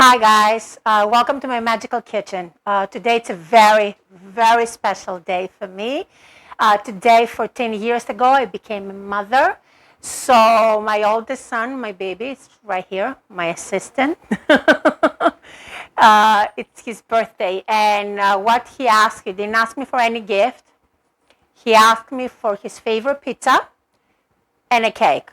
Hi guys, welcome to my magical kitchen. Today it's a very, very special day for me. Today, 14 years ago, I became a mother. So my oldest son, my baby, is right here, my assistant. It's his birthday, and what he asked, he didn't ask me for any gift. He asked me for his favorite pizza and a cake.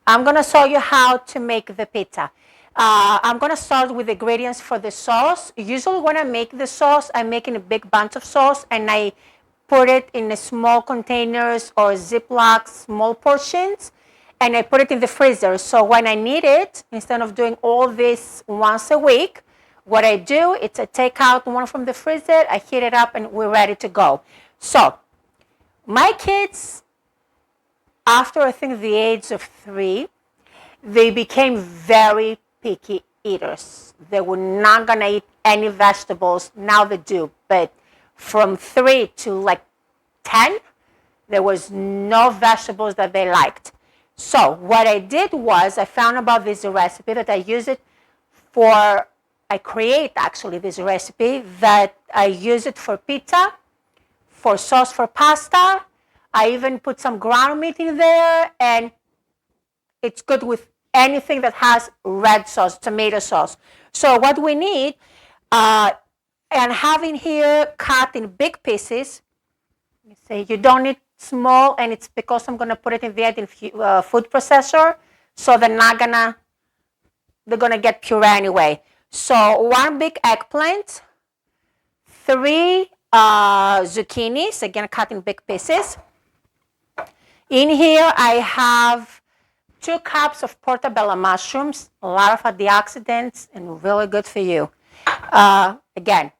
I'm going to show you how to make the pizza. I'm going to start with the ingredients for the sauce. Usually when I make the sauce, I make in a big bunch of sauce and I put it in a small containers or Ziploc, small portions, and I put it in the freezer. So when I need it, instead of doing all this once a week, what I do is I take out one from the freezer, I heat it up, and we're ready to go. So my kids, after I think the age of 3, they became very picky eaters. They were not gonna eat any vegetables. Now they do, but from 3 to like 10, there was no vegetables that they liked. So what I did was I found about this recipe that I use it for, I create actually this recipe that I use it for pizza, for sauce for pasta. I even put some ground meat in there, and it's good with anything that has red sauce, tomato sauce. So what we need, and having here cut in big pieces, you say you don't need small, and it's because I'm gonna put it in the food processor, so they're gonna get puree anyway. So 1 big eggplant, 3 zucchinis, again cut in big pieces. In here I have 2 cups of portobello mushrooms, a lot of antioxidants and really good for you. Again,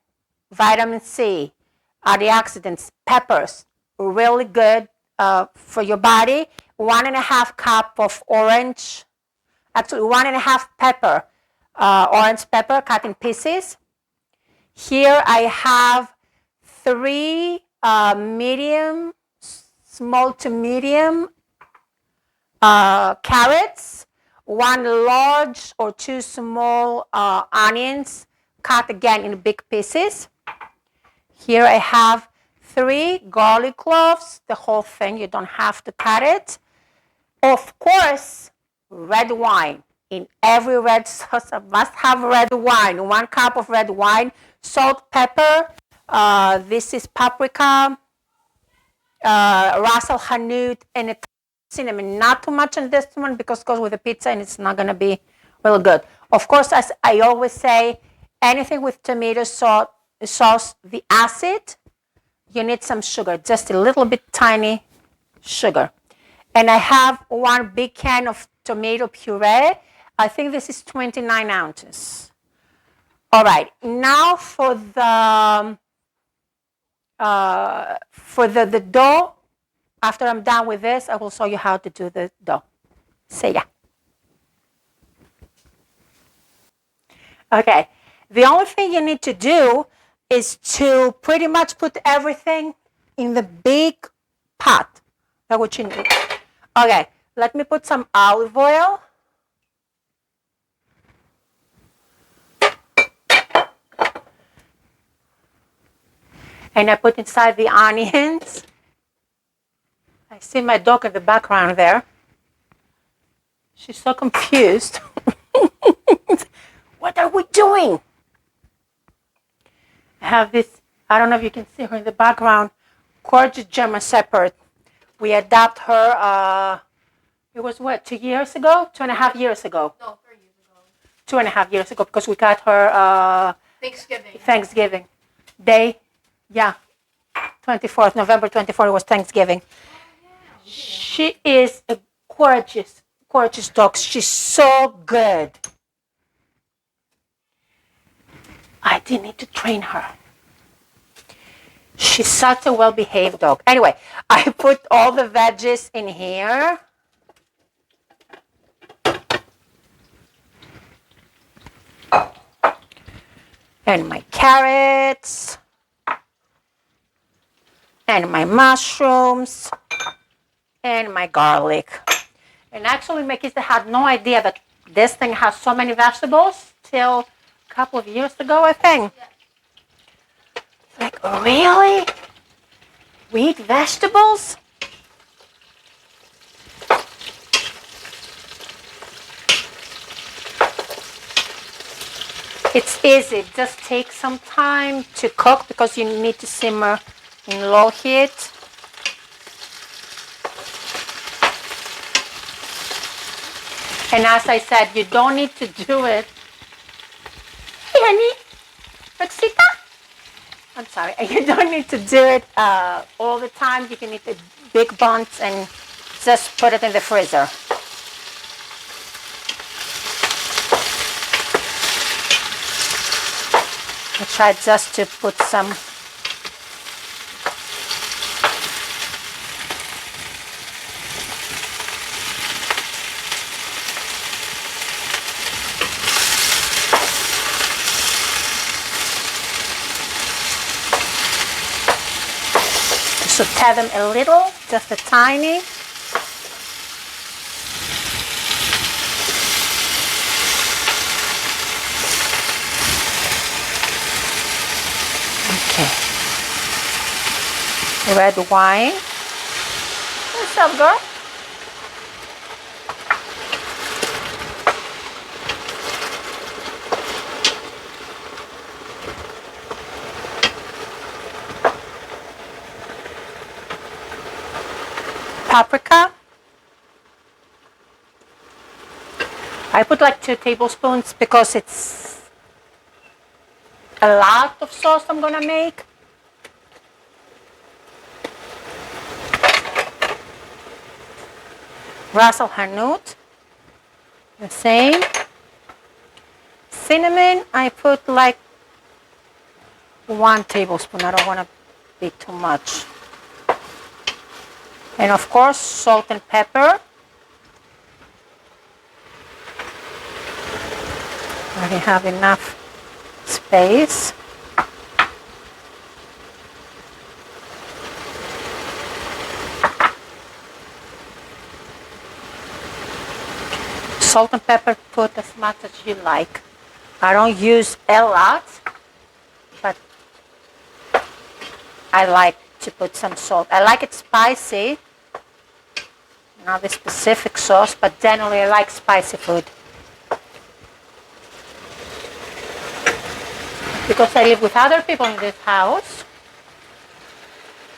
vitamin C, antioxidants, peppers, really good for your body. 1.5 cup of orange, actually 1.5 pepper, orange pepper cut in pieces. Here I have 3 small to medium carrots, 1 large or 2 small onions cut again in big pieces. Here I have 3 garlic cloves, the whole thing, you don't have to cut it. Of course, red wine. In every red sauce, I must have red wine. 1 cup of red wine, salt, pepper. This is paprika, ras al hanout, and a cinnamon. Not too much on this one because it goes with the pizza and it's not going to be real good. Of course, as I always say, anything with tomato sauce, the acid, you need some sugar, just a little bit tiny sugar. And I have 1 big can of tomato puree. I think this is 29 ounces. All right, now for the dough. After I'm done with this, I will show you how to do the dough. See ya. Okay, the only thing you need to do is to pretty much put everything in the big pot. That's what you need. Okay, let me put some olive oil. And I put inside the onions. I see my dog in the background there. She's so confused. What are we doing? I have this, I don't know if you can see her in the background, gorgeous German Shepherd. We adopt her, it was what, 2 years ago? 2.5 years ago? No, 3 years ago. 2.5 years ago, because we got her Thanksgiving Day. Yeah, 24th, November 24th was Thanksgiving. She is a gorgeous, gorgeous dog. She's so good. I didn't need to train her. She's such a well-behaved dog. Anyway, I put all the veggies in here. And my carrots. And my mushrooms. And my garlic. And actually, my kids had no idea that This thing has so many vegetables till a couple of years ago, I think. Like, really? We eat vegetables? It's easy. It just takes some time to cook because you need to simmer in low heat. And as I said, you don't need to do it. Hey, honey. Roxita? I'm sorry. You don't need to do it all the time. You can eat the big buns and just put it in the freezer. I tried just to put some saute them a little, just a tiny. Okay. Red wine. What's up, girl? Paprika. I put like 2 tablespoons because it's a lot of sauce I'm gonna make. Ras al hanout, the same. Cinnamon, I put like 1 tablespoon. I don't want to be too much. And of course, salt and pepper. I have enough space. Salt and pepper, put as much as you like. I don't use a lot, but I like to put some salt. I like it spicy, not the specific sauce, but generally I like spicy food. Because I live with other people in this house,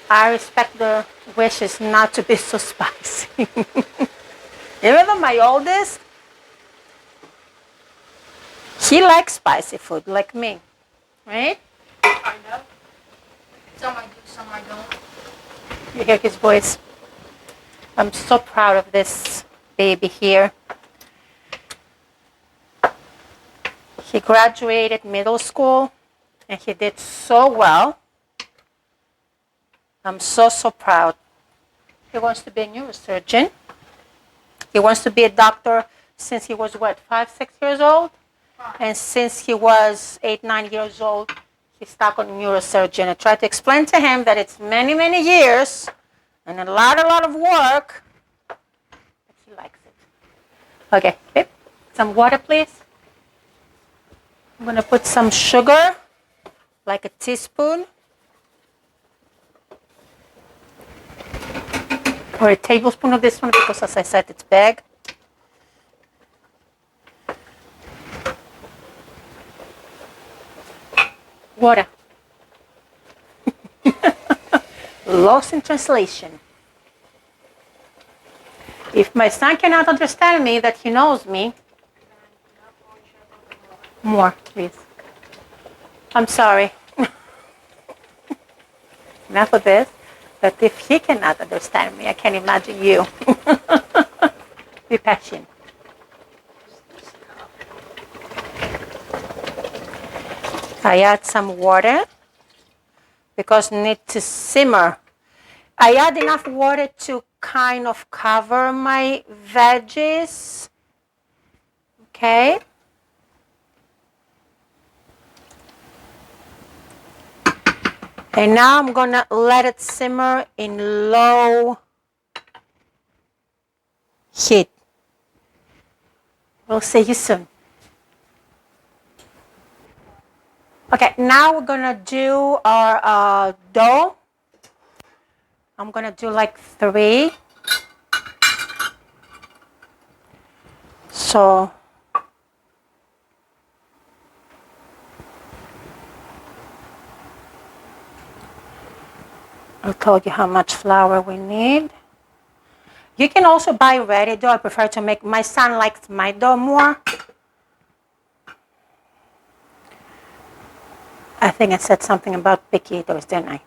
I respect their wishes not to be so spicy. Even though my oldest, he likes spicy food like me, right? I know. Some I do, some I don't. You hear his voice. I'm so proud of this baby here. He graduated middle school and he did so well. I'm so proud. He wants to be a neurosurgeon. He wants to be a doctor since he was, what, 5, 6 years old? And since he was 8, 9 years old, he's stuck on neurosurgeon. I tried to explain to him that it's many, many years and a lot of work. But he likes it. Okay, babe, some water, please. I'm going to put some sugar, like a teaspoon. Or a tablespoon of this one because, as I said, it's big. Water. Lost in translation. If my son cannot understand me, that he knows me. More, please. I'm sorry. Enough of this. But if he cannot understand me, I can imagine you. Be patient. I add some water because need to simmer. I add enough water to kind of cover my veggies. Okay. And now I'm gonna let it simmer in low heat. We'll see you soon. Okay, now we're gonna do our dough. I'm gonna do like 3. So I'll tell you how much flour we need. You can also buy ready dough. I prefer to make, my son likes my dough more. I think I said something about picky eaters, didn't I?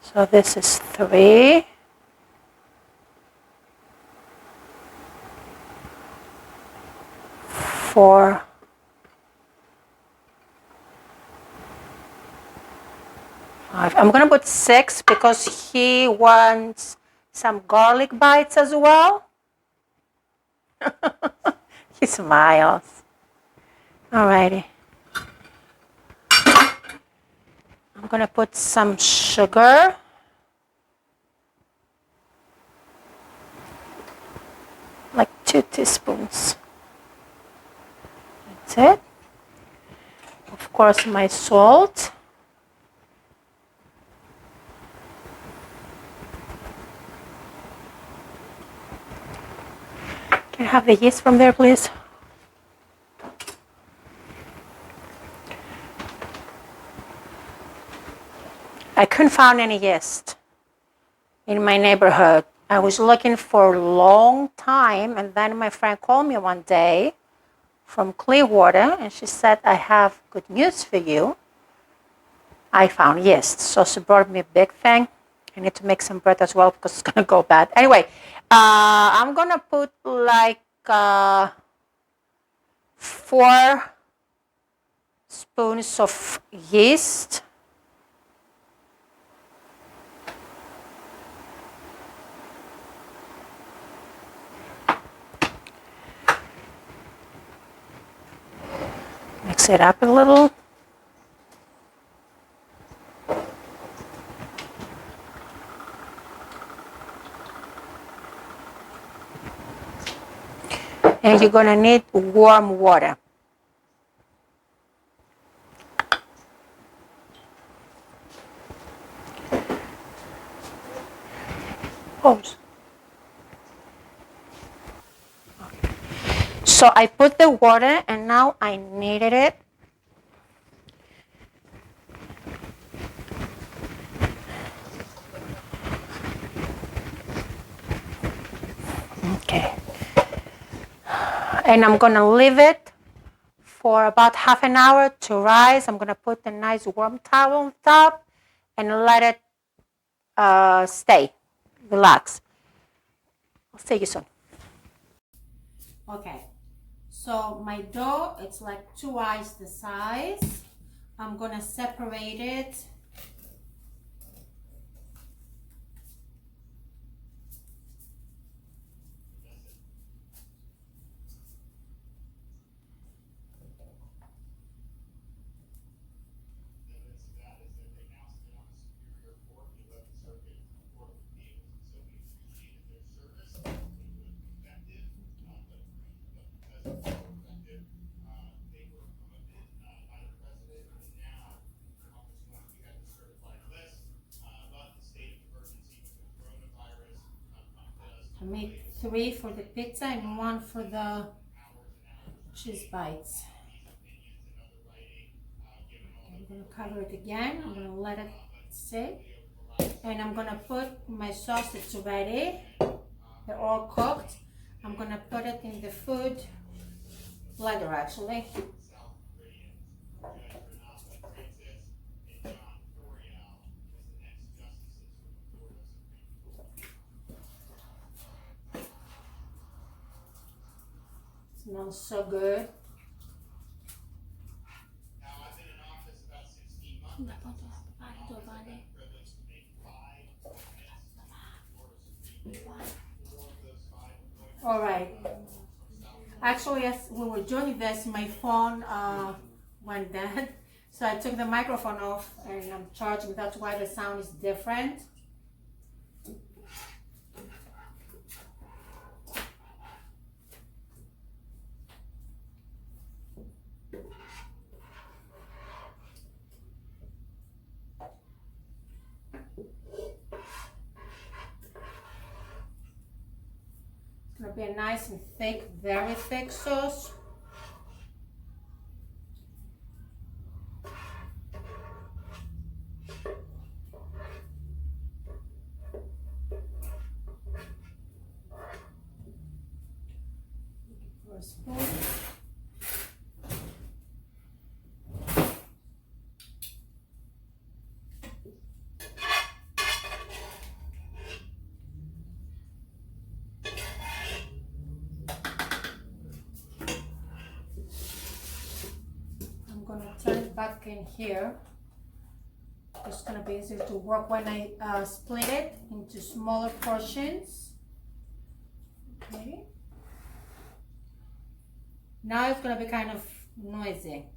So this is 3. 4. 5. I'm gonna put 6 because he wants some garlic bites as well. He smiles. Alrighty. I'm gonna put some sugar. Like 2 teaspoons. That's it. Of course, my salt. Can I have the yeast from there, please? I couldn't find any yeast in my neighborhood. I was looking for a long time, and then my friend called me one day from Clearwater, and she said, I have good news for you. I found yeast. So she brought me a big thing. I need to make some bread as well because it's going to go bad. Anyway, I'm going to put like 4 spoons of yeast. Mix it up a little. And you're going to need warm water. Pause. So I put the water and now I kneaded it. Okay. And I'm going to leave it for about half an hour to rise. I'm going to put a nice warm towel on top and let it stay, relax. I'll see you soon. Okay, so my dough, it's like 2 eyes the size. I'm going to separate it. I made 3 for the pizza and 1 for the cheese bites. Okay, I'm going to cover it again. I'm going to let it sit. And I'm going to put my sausage ready. They're all cooked. I'm going to put it in the food blender actually. Smells so good. All right. Actually, as we were doing this, my phone went dead. So I took the microphone off and I'm charging. That's why the sound is different. be a nice and thick, very thick sauce. For a spoon. I'm gonna turn it back in here. It's gonna be easier to work when I split it into smaller portions. Okay. Now it's gonna be kind of noisy.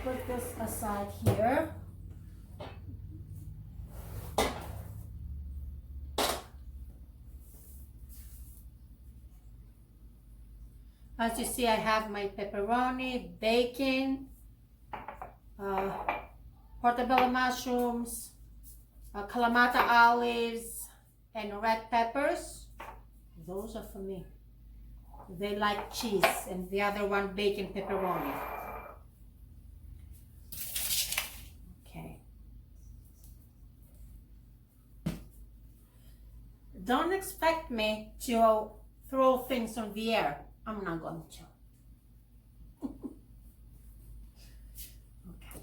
Put this aside here. As you see, I have my pepperoni, bacon, portobello mushrooms, Kalamata olives, and red peppers. Those are for me. They like cheese, and the other one, bacon, pepperoni. Okay. Don't expect me to throw things on the air. I'm not going to. Okay.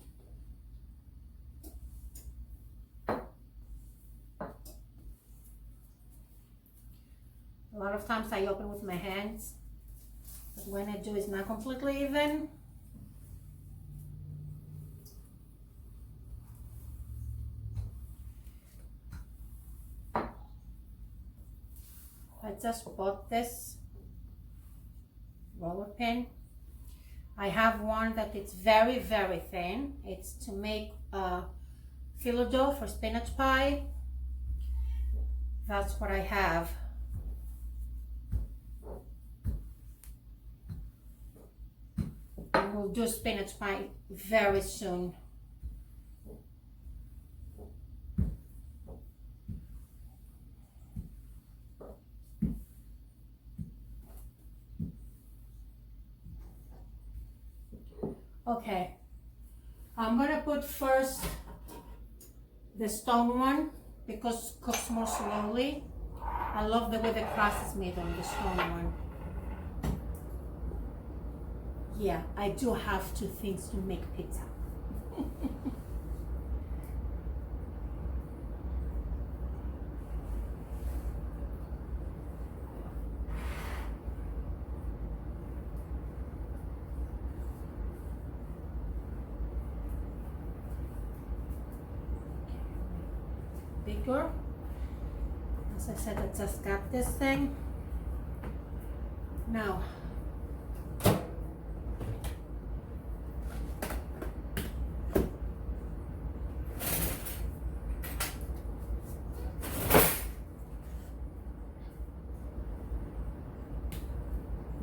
A lot of times I open with my hands, but when I do, it's not completely even. I just bought this roller pin. I have one that it's very, very thin. It's to make phyllo dough for spinach pie. That's what I have. And we'll do spinach pie very soon. Okay, I'm gonna put first the stone one because it cooks more slowly. I love the way the crust is made on the stone one. Yeah, I do have two things to make pizza. Bigger. As I said, I just got this thing. Now, you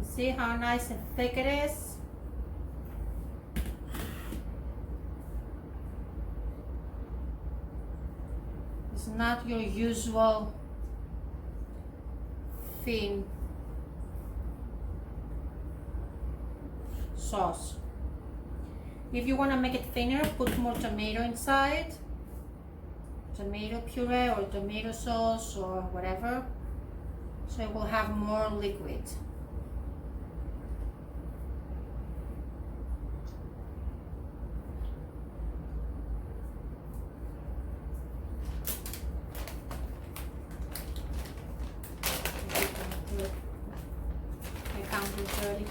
see how nice and thick it is? It's not your usual thin sauce. If you want to make it thinner, put more tomato inside. tomato puree or tomato sauce or whatever, so it will have more liquid. I counted 30.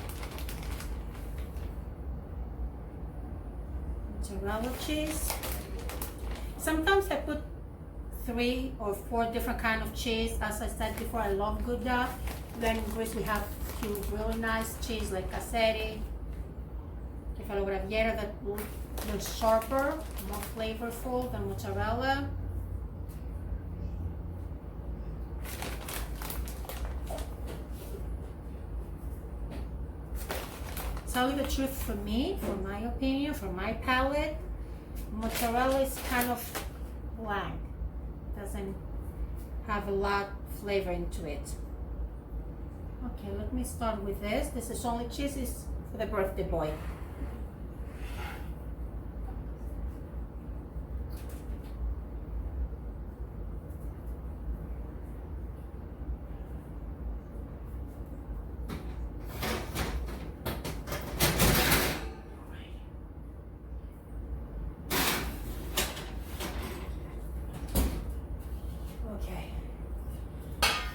Mozzarella cheese. Sometimes I put 3 or 4 different kind of cheese. As I said before, I love Gouda. Then in Greece we have a few really nice cheese like Caseri, Kefalo Graviera, that looks sharper, more flavorful than mozzarella. Tell you the truth, for me, for my opinion, for my palate, mozzarella is kind of bland. Doesn't have a lot of flavor into it. Okay, let me start with this. This is only cheese, is for the birthday boy.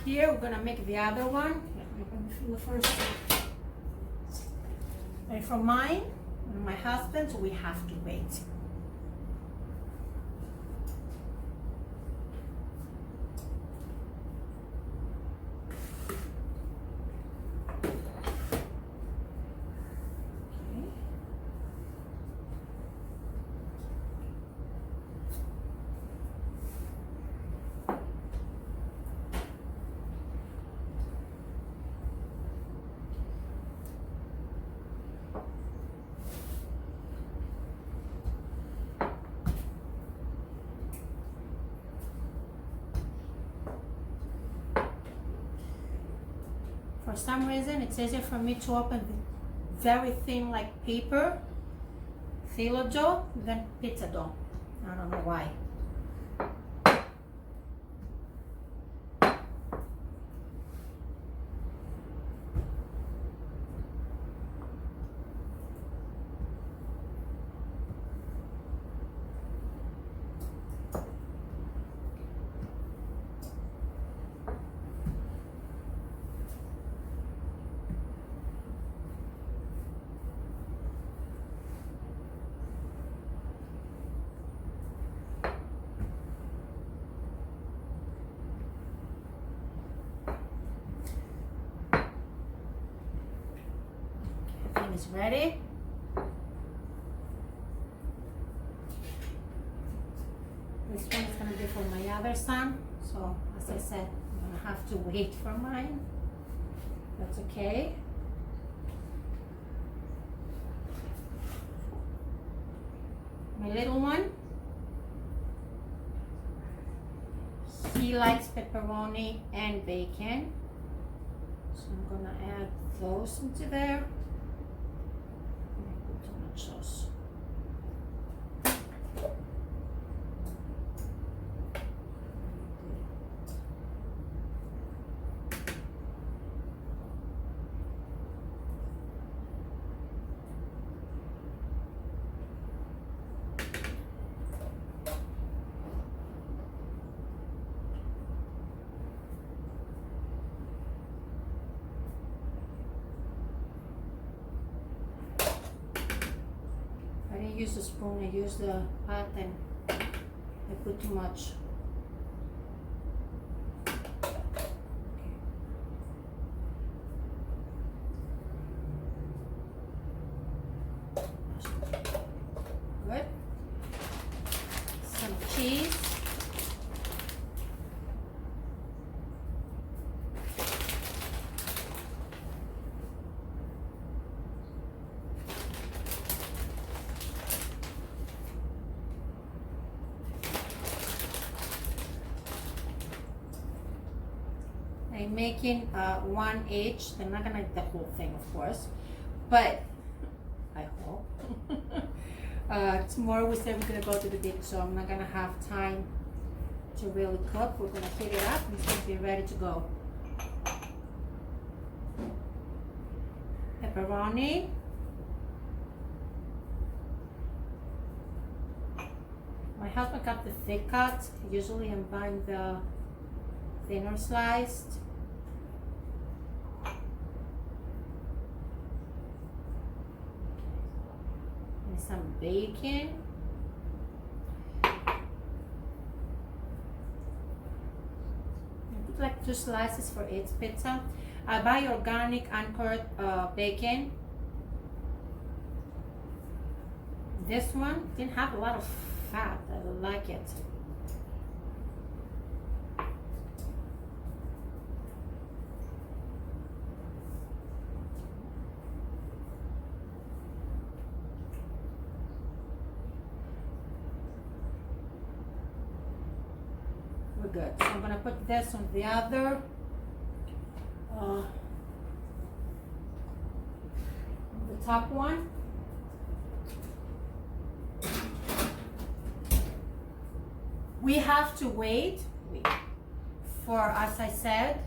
Here we're gonna make the other one. Let me feel first. And for mine and my husband's, we have to wait. For some reason, it's easier for me to open very thin like paper, phyllo dough, than pizza dough. I don't know why. Is ready. This one is gonna be for my other son, so as I said, I'm gonna have to wait for mine. That's okay. My little one, he likes pepperoni and bacon, so I'm gonna add those into there. Sauce. I didn't use the spoon, I used the pot and I put too much. Good. Some cheese. I'm making one each. They're not gonna eat the whole thing, of course, but I hope. Tomorrow we said we're gonna go to the beach, so I'm not gonna have time to really cook. We're gonna heat it up and it's gonna be ready to go. Pepperoni. My husband got the thick cut. Usually I'm buying the thinner sliced. And some bacon. Like 2 slices for each pizza. I buy organic uncut bacon. This one didn't have a lot of fat. I like it. We're good. So I'm gonna put this on the other the top one. We have to wait for, as I said,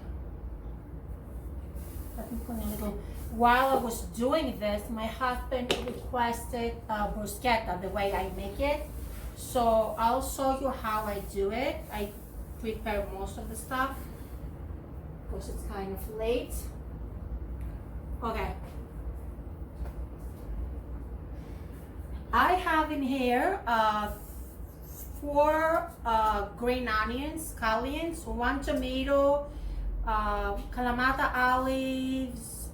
let me put a little. While I was doing this, my husband requested bruschetta, the way I make it. So I'll show you how I do it. I prepare most of the stuff because it's kind of late. Okay. I have in here 4 green onions, scallions, 1 tomato, Kalamata olives,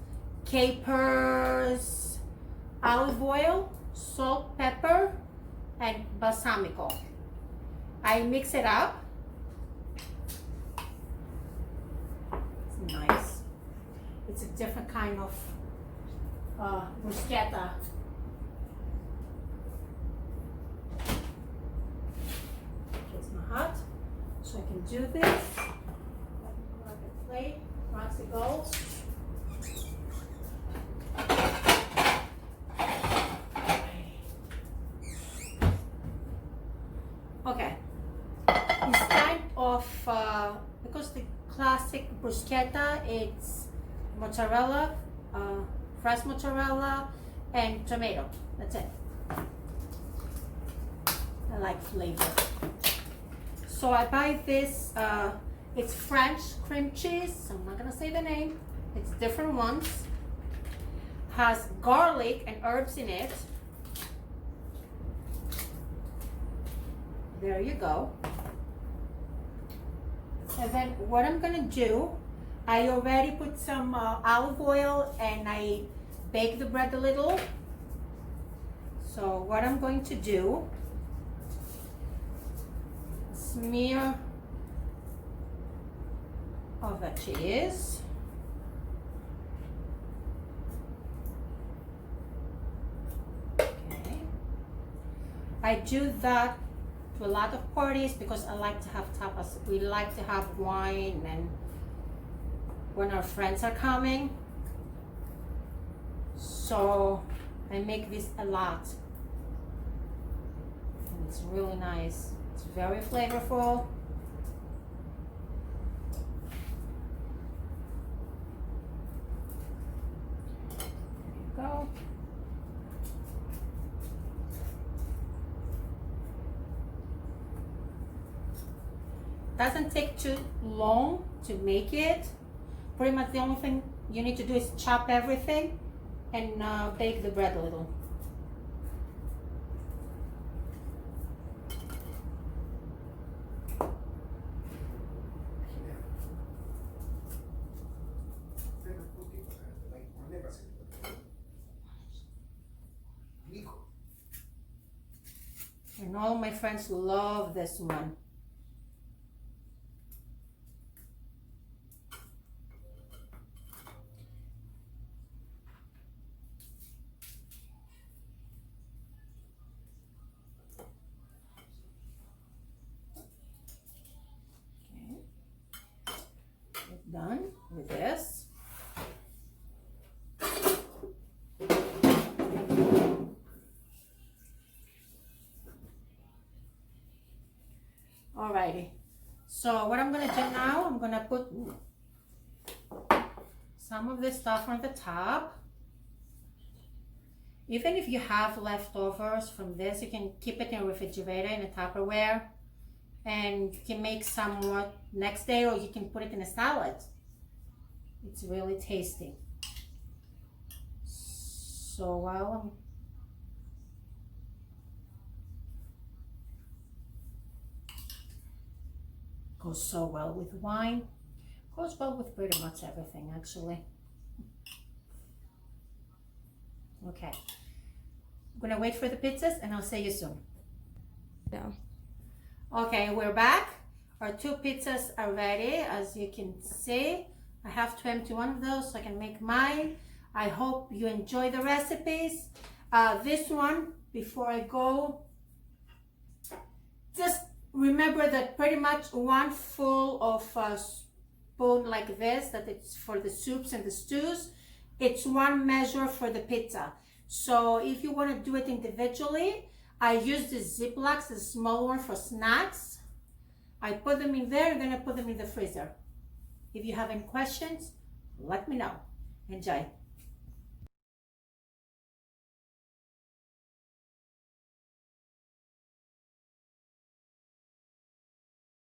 capers, olive oil, salt, pepper, and balsamico. I mix it up. It's nice. It's a different kind of bruschetta. It's not hot, so I can do this. Let me grab a plate. Roxy goes. Okay, it's kind of because the classic bruschetta, it's mozzarella, fresh mozzarella, and tomato. That's it. I like flavor. So I buy this. It's French cream cheese. I'm not gonna say the name. It's different ones. Has garlic and herbs in it. There you go. And then what I'm gonna do, I already put some olive oil and I bake the bread a little. So what I'm going to do, smear of the cheese. Okay. I do that to a lot of parties because I like to have tapas. We like to have wine and when our friends are coming. So I make this a lot. And it's really nice. It's very flavorful. There you go. Doesn't take too long to make it. Pretty much the only thing you need to do is chop everything and bake the bread a little. And all my friends love this one. Done with this. Alrighty, So what I'm gonna do now, I'm gonna put some of this stuff on the top. Even if you have leftovers from this, you can keep it in the refrigerator in a Tupperware, and you can make some more next day, or you can put it in a salad. It's really tasty. So while I'm goes so well with wine, goes well with pretty much everything actually. Okay, I'm gonna wait for the pizzas and I'll see you soon. No. Okay, we're back. Our 2 pizzas are ready. As you can see, I have to empty one of those so I can make mine. I hope you enjoy the recipes. This one, before I go, just remember that pretty much one full of a spoon like this, that it's for the soups and the stews, it's one measure for the pizza. So if you want to do it individually, I use the Ziplocs, the small one for snacks. I put them in there and then I put them in the freezer. If you have any questions, let me know. Enjoy.